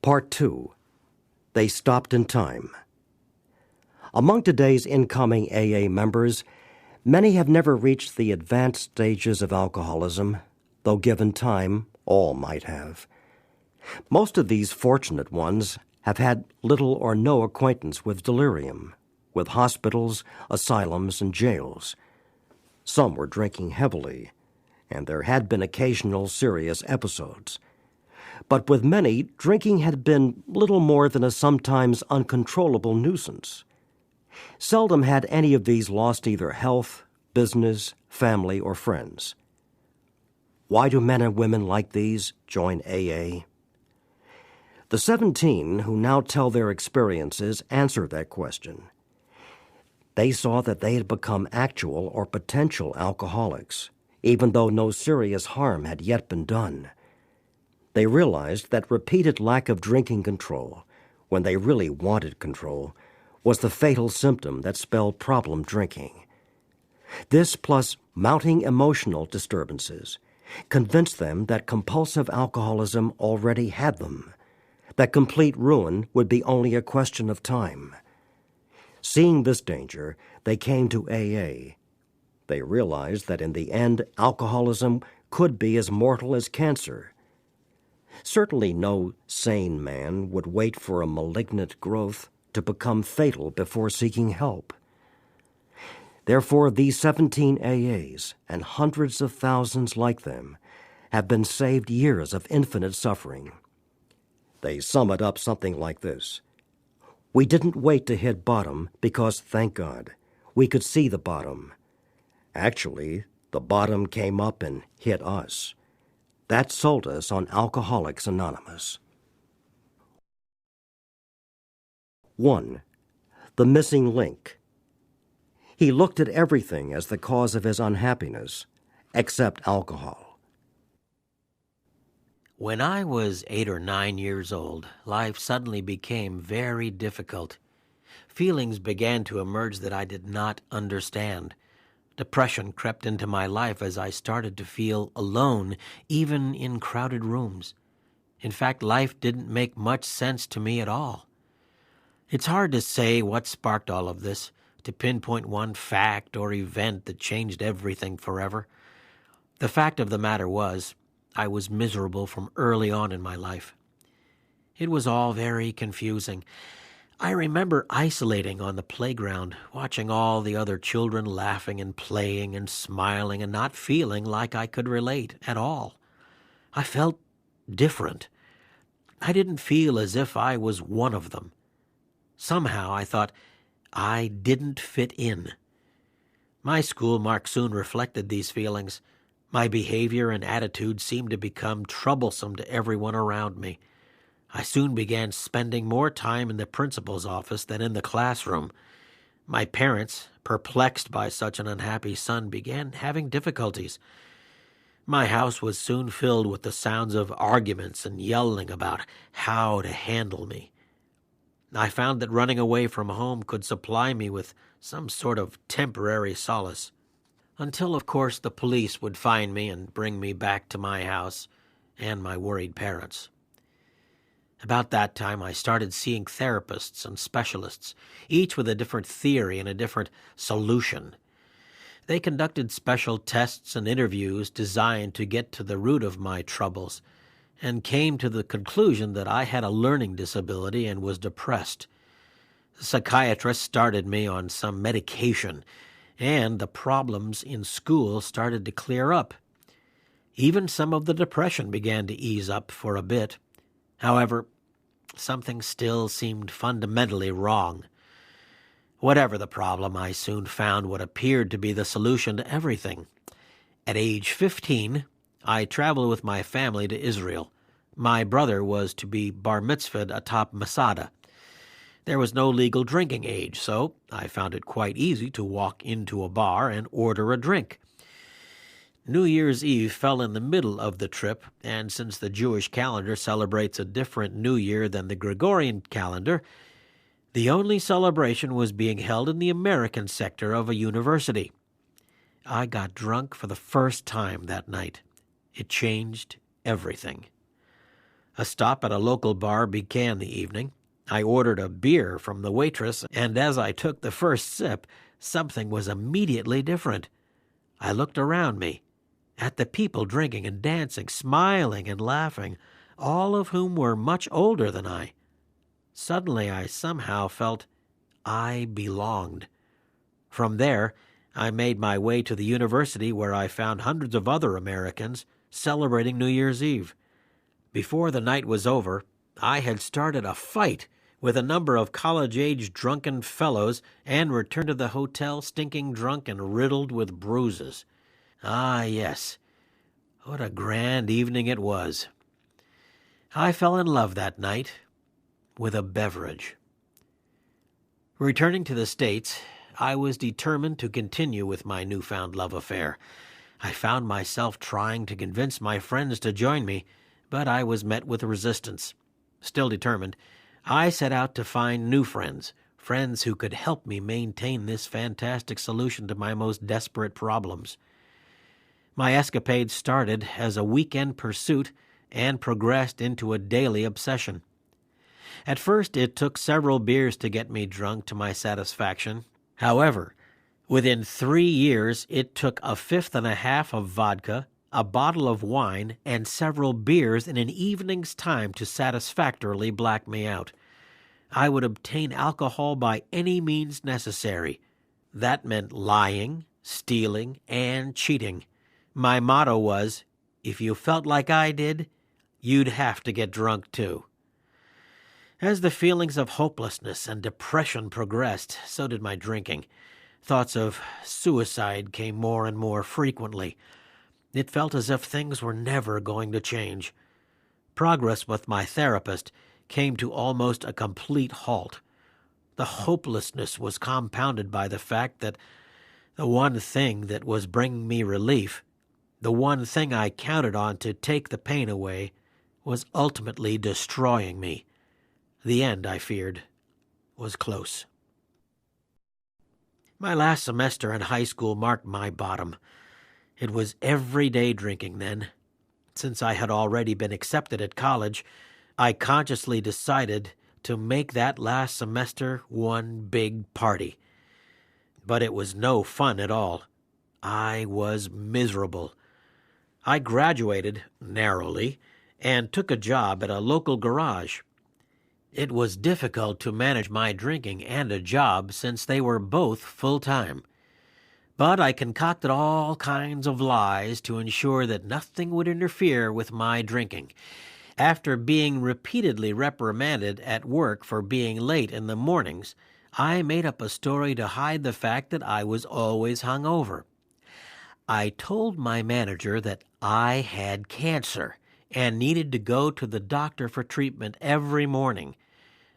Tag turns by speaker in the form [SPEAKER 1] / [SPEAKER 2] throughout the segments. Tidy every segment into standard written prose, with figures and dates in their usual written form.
[SPEAKER 1] Part 2. They Stopped in Time. Among today's incoming AA members, many have never reached the advanced stages of alcoholism, though given time, all might have. Most of these fortunate ones have had little or no acquaintance with delirium, with hospitals, asylums, and jails. Some were drinking heavily, and there had been occasional serious episodes. But with many, drinking had been little more than a sometimes uncontrollable nuisance. Seldom had any of these lost either health, business, family, or friends. Why do men and women like these join AA? The 17 who now tell their experiences answer that question. They saw that they had become actual or potential alcoholics, even though no serious harm had yet been done. They realized that repeated lack of drinking control, when they really wanted control, was the fatal symptom that spelled problem drinking. This, plus mounting emotional disturbances, convinced them that compulsive alcoholism already had them, that complete ruin would be only a question of time. Seeing this danger, they came to AA. They realized that in the end, alcoholism could be as mortal as cancer. Certainly no sane man would wait for a malignant growth to become fatal before seeking help. Therefore, these 17 AAs and hundreds of thousands like them have been saved years of infinite suffering. They sum it up something like this. We didn't wait to hit bottom because, thank God, we could see the bottom. Actually, the bottom came up and hit us. That sold us on Alcoholics Anonymous. 1. The missing link. He looked at everything as the cause of his unhappiness, except alcohol.
[SPEAKER 2] When I was 8 or 9 years old, life suddenly became very difficult. Feelings began to emerge that I did not understand. Depression crept into my life as I started to feel alone, even in crowded rooms. In fact, life didn't make much sense to me at all. It's hard to say what sparked all of this, to pinpoint one fact or event that changed everything forever. The fact of the matter was, I was miserable from early on in my life. It was all very confusing. I remember isolating on the playground, watching all the other children laughing and playing and smiling and not feeling like I could relate at all. I felt different. I didn't feel as if I was one of them. Somehow I thought I didn't fit in. My school mark soon reflected these feelings. My behavior and attitude seemed to become troublesome to everyone around me. I soon began spending more time in the principal's office than in the classroom. My parents, perplexed by such an unhappy son, began having difficulties. My house was soon filled with the sounds of arguments and yelling about how to handle me. I found that running away from home could supply me with some sort of temporary solace. Until, of course, the police would find me and bring me back to my house and my worried parents. About that time, I started seeing therapists and specialists, each with a different theory and a different solution. They conducted special tests and interviews designed to get to the root of my troubles, and came to the conclusion that I had a learning disability and was depressed. The psychiatrist started me on some medication, and the problems in school started to clear up. Even some of the depression began to ease up for a bit. However, something still seemed fundamentally wrong. Whatever the problem, I soon found what appeared to be the solution to everything. At age 15, I traveled with my family to Israel. My brother was to be bar mitzvahed atop Masada. There was no legal drinking age, so I found it quite easy to walk into a bar and order a drink. New Year's Eve fell in the middle of the trip, and since the Jewish calendar celebrates a different New Year than the Gregorian calendar, the only celebration was being held in the American sector of a university. I got drunk for the first time that night. It changed everything. A stop at a local bar began the evening. I ordered a beer from the waitress, and as I took the first sip, something was immediately different. I looked around me, at the people drinking and dancing, smiling and laughing, all of whom were much older than I. Suddenly I somehow felt I belonged. From there, I made my way to the university, where I found hundreds of other Americans celebrating New Year's Eve. Before the night was over, I had started a fight with a number of college-age drunken fellows and returned to the hotel stinking drunk and riddled with bruises. Ah, yes, what a grand evening it was. I fell in love that night with a beverage. Returning to the States, I was determined to continue with my newfound love affair. I found myself trying to convince my friends to join me, but I was met with resistance. Still determined, I set out to find new friends, friends who could help me maintain this fantastic solution to my most desperate problems. My escapade started as a weekend pursuit and progressed into a daily obsession. At first, it took several beers to get me drunk to my satisfaction. However, within 3 years, it took a fifth and a half of vodka, a bottle of wine, and several beers in an evening's time to satisfactorily black me out. I would obtain alcohol by any means necessary. That meant lying, stealing, and cheating. My motto was, if you felt like I did, you'd have to get drunk too. As the feelings of hopelessness and depression progressed, so did my drinking. Thoughts of suicide came more and more frequently. It felt as if things were never going to change. Progress with my therapist came to almost a complete halt. The hopelessness was compounded by the fact that the one thing that was bringing me relief, the one thing I counted on to take the pain away, was ultimately destroying me. The end, I feared, was close. My last semester in high school marked my bottom. It was everyday drinking then. Since I had already been accepted at college, I consciously decided to make that last semester one big party. But it was no fun at all. I was miserable. I graduated, narrowly, and took a job at a local garage. It was difficult to manage my drinking and a job since they were both full-time. But I concocted all kinds of lies to ensure that nothing would interfere with my drinking. After being repeatedly reprimanded at work for being late in the mornings, I made up a story to hide the fact that I was always hungover. I told my manager that I had cancer and needed to go to the doctor for treatment every morning.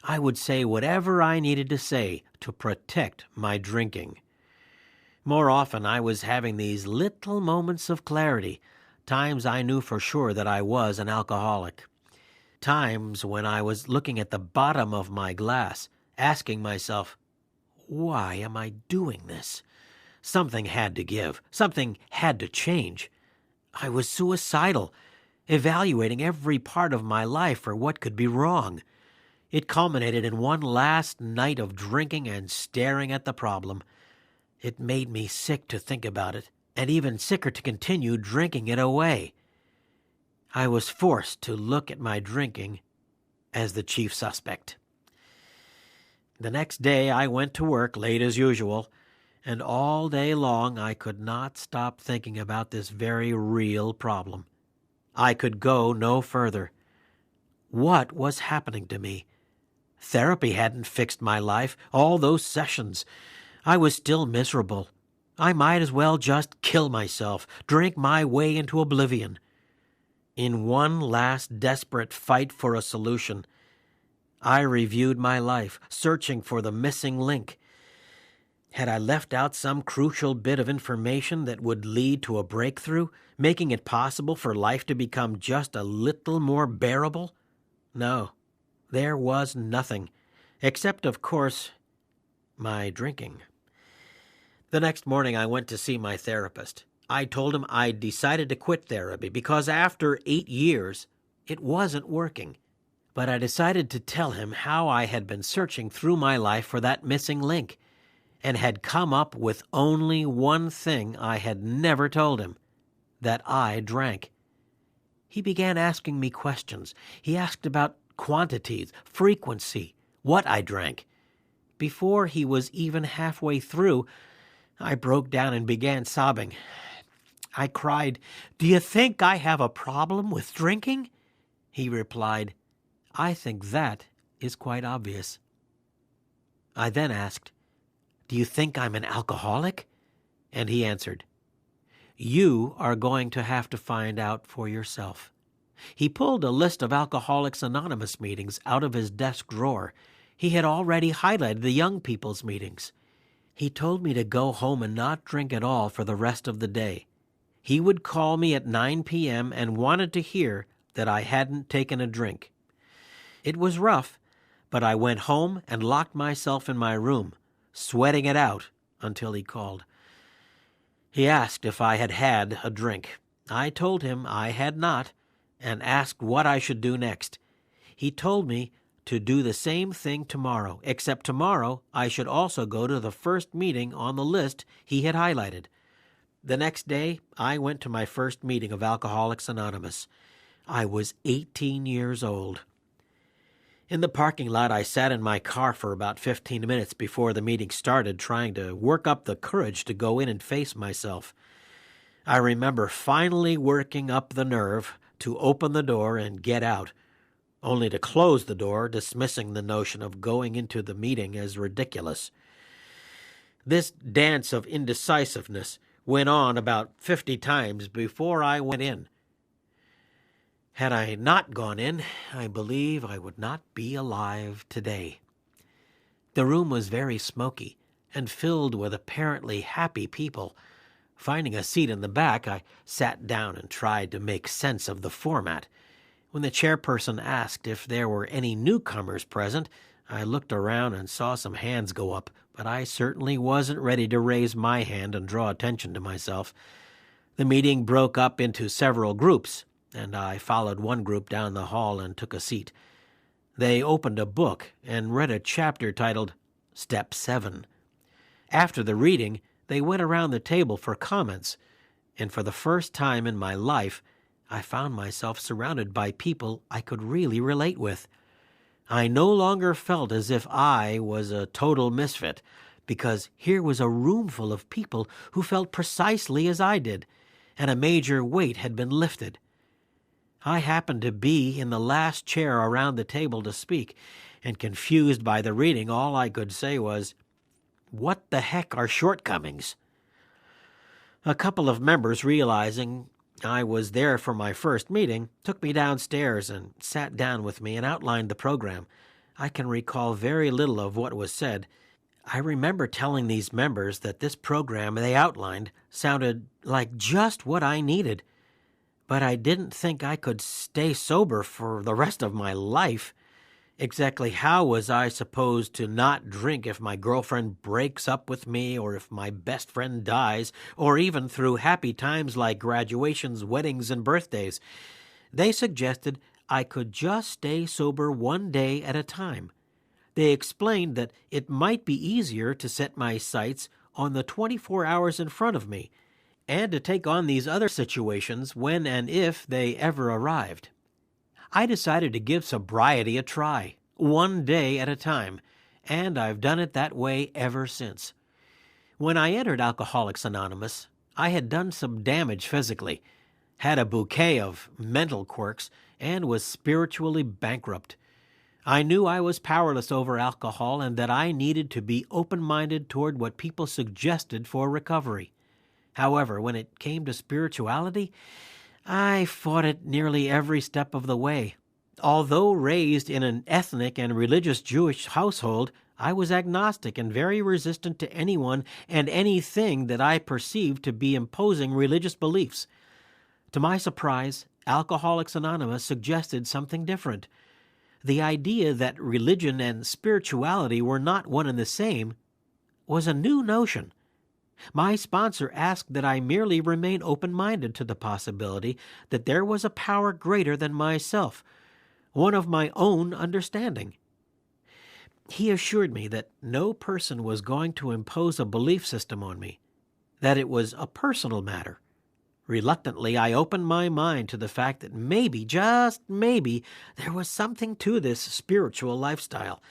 [SPEAKER 2] I would say whatever I needed to say to protect my drinking. More often, I was having these little moments of clarity, times I knew for sure that I was an alcoholic. Times when I was looking at the bottom of my glass, asking myself, why am I doing this? Something had to give. Something had to change. I was suicidal, evaluating every part of my life for what could be wrong. It culminated in one last night of drinking and staring at the problem. It made me sick to think about it, and even sicker to continue drinking it away. I was forced to look at my drinking as the chief suspect. The next day I went to work late as usual, and all day long I could not stop thinking about this very real problem. I could go no further. What was happening to me? Therapy hadn't fixed my life. All those sessions, I was still miserable. I might as well just kill myself, drink my way into oblivion. In one last desperate fight for a solution, I reviewed my life, searching for the missing link. Had I left out some crucial bit of information that would lead to a breakthrough, making it possible for life to become just a little more bearable? No, there was nothing, except, of course, my drinking. The next morning I went to see my therapist. I told him I'd decided to quit therapy because after 8 years, It wasn't working, but I decided to tell him how I had been searching through my life for that missing link and had come up with only one thing I had never told him, that I drank. He began asking me questions. He asked about quantities, frequency, what I drank. Before he was even halfway through, I broke down and began sobbing. I cried, "Do you think I have a problem with drinking?" He replied, "I think that is quite obvious." I then asked, "Do you think I'm an alcoholic?" And he answered, "You are going to have to find out for yourself." He pulled a list of Alcoholics Anonymous meetings out of his desk drawer. He had already highlighted the young people's meetings. He told me to go home and not drink at all for the rest of the day. He would call me at 9 p.m. and wanted to hear that I hadn't taken a drink. It was rough, but I went home and locked myself in my room, sweating it out until he called. He asked if I had had a drink. I told him I had not and asked what I should do next. He told me to do the same thing tomorrow, except tomorrow I should also go to the first meeting on the list he had highlighted. The next day, I went to my first meeting of Alcoholics Anonymous. I was 18 years old. In the parking lot, I sat in my car for about 15 minutes before the meeting started, trying to work up the courage to go in and face myself. I remember finally working up the nerve to open the door and get out, only to close the door, dismissing the notion of going into the meeting as ridiculous. This dance of indecisiveness went on about 50 times before I went in. Had I not gone in, I believe I would not be alive today. The room was very smoky and filled with apparently happy people. Finding a seat in the back, I sat down and tried to make sense of the format. When the chairperson asked if there were any newcomers present, I looked around and saw some hands go up, but I certainly wasn't ready to raise my hand and draw attention to myself. The meeting broke up into several groups, and I followed one group down the hall and took a seat. They opened a book and read a chapter titled Step 7. After the reading, they went around the table for comments, and for the first time in my life, I found myself surrounded by people I could really relate with. I no longer felt as if I was a total misfit, because here was a room full of people who felt precisely as I did, and a major weight had been lifted. I happened to be in the last chair around the table to speak, and confused by the reading, all I could say was, "What the heck are shortcomings?" A couple of members, realizing I was there for my first meeting, took me downstairs and sat down with me and outlined the program. I can recall very little of what was said. I remember telling these members that this program they outlined sounded like just what I needed, but I didn't think I could stay sober for the rest of my life. Exactly how was I supposed to not drink if my girlfriend breaks up with me, or if my best friend dies, or even through happy times like graduations, weddings, and birthdays? They suggested I could just stay sober one day at a time. They explained that it might be easier to set my sights on the 24 hours in front of me, and to take on these other situations when and if they ever arrived. I decided to give sobriety a try, one day at a time, and I've done it that way ever since. When I entered Alcoholics Anonymous, I had done some damage physically, had a bouquet of mental quirks, and was spiritually bankrupt. I knew I was powerless over alcohol and that I needed to be open-minded toward what people suggested for recovery. However, when it came to spirituality, I fought it nearly every step of the way. Although raised in an ethnic and religious Jewish household, I was agnostic and very resistant to anyone and anything that I perceived to be imposing religious beliefs. To my surprise, Alcoholics Anonymous suggested something different. The idea that religion and spirituality were not one and the same was a new notion. My sponsor asked that I merely remain open-minded to the possibility that there was a power greater than myself, one of my own understanding. He assured me that no person was going to impose a belief system on me, that it was a personal matter. Reluctantly, I opened my mind to the fact that maybe, just maybe, there was something to this spiritual lifestyle.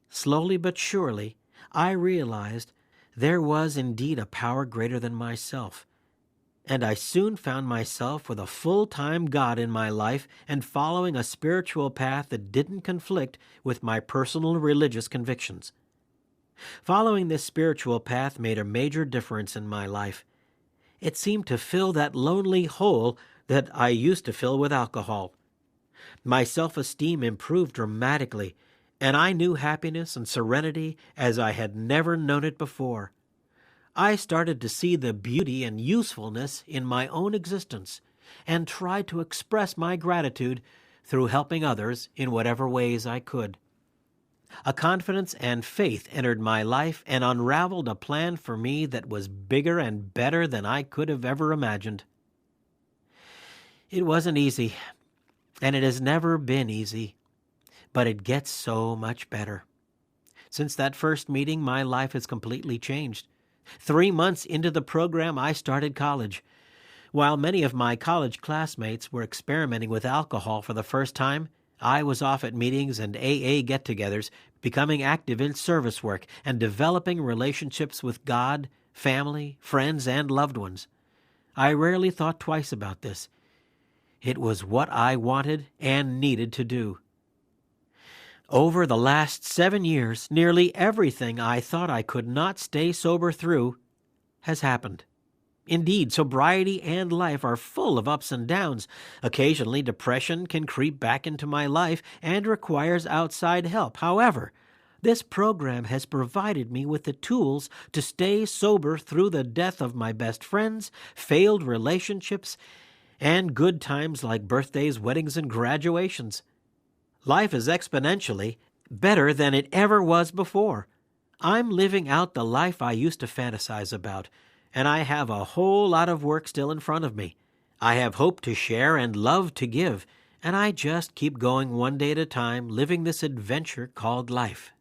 [SPEAKER 2] Slowly but surely, I realized there was indeed a power greater than myself, and I soon found myself with a full-time God in my life and following a spiritual path that didn't conflict with my personal religious convictions. Following this spiritual path made a major difference in my life. It seemed to fill that lonely hole that I used to fill with alcohol. My self-esteem improved dramatically, and I knew happiness and serenity as I had never known it before. I started to see the beauty and usefulness in my own existence and tried to express my gratitude through helping others in whatever ways I could. A confidence and faith entered my life and unraveled a plan for me that was bigger and better than I could have ever imagined. It wasn't easy, and it has never been easy, but it gets so much better. Since that first meeting, my life has completely changed. 3 months into the program, I started college. While many of my college classmates were experimenting with alcohol for the first time, I was off at meetings and AA get-togethers, becoming active in service work and developing relationships with God, family, friends, and loved ones. I rarely thought twice about this. It was what I wanted and needed to do. Over the last 7 years, nearly everything I thought I could not stay sober through has happened. Indeed, sobriety and life are full of ups and downs. Occasionally, depression can creep back into my life and requires outside help. However, this program has provided me with the tools to stay sober through the death of my best friends, failed relationships, and good times like birthdays, weddings, and graduations. Life is exponentially better than it ever was before. I'm living out the life I used to fantasize about, and I have a whole lot of work still in front of me. I have hope to share and love to give, and I just keep going one day at a time, living this adventure called life.